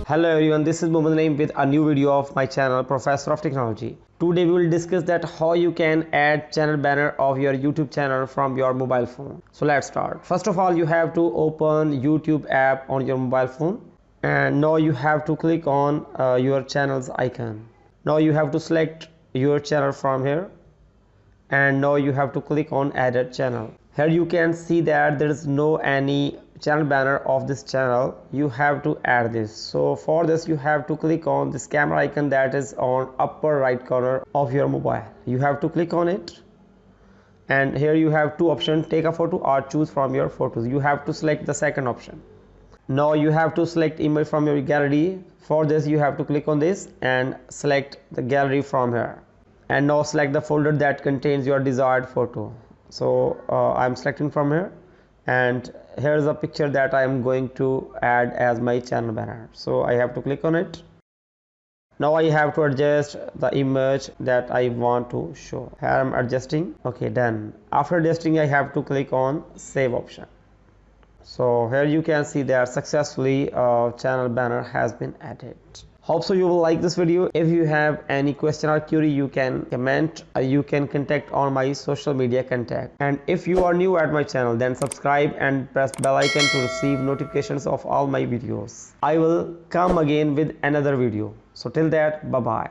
Hello everyone, this is Mohammed Naeem with a new video of my channel Professor of Technology. Today we will discuss that how you can add channel banner of your YouTube channel from your mobile phone. So let's start. First of all, you have to open YouTube app on your mobile phone, and now you have to click on your channel's icon. Now you have to select your channel from here, and now you have to click on added channel. Here you can see that there is no any channel banner of this channel. You have to add this. So for this you have to click on this camera icon that is on upper right corner of your mobile. You have to click on it, and here you have two options: take a photo or choose from your photos. You have to select the second option. Now you have to select image from your gallery. For this you have to click on this and select the gallery from here, and now select the folder that contains your desired photo. So I'm selecting from here, and here's a picture that I am going to add as my channel banner. So I have to click on it. Now I have to adjust the image that I want to show. Here I'm adjusting. Okay, done. After adjusting, I have to click on save option. So here you can see that successfully channel banner has been added. Hope so you will like this video. If you have any question or query, you can comment. You can contact on my social media contact. And if you are new at my channel, then subscribe and press bell icon to receive notifications of all my videos. I will come again with another video. So till that, bye bye.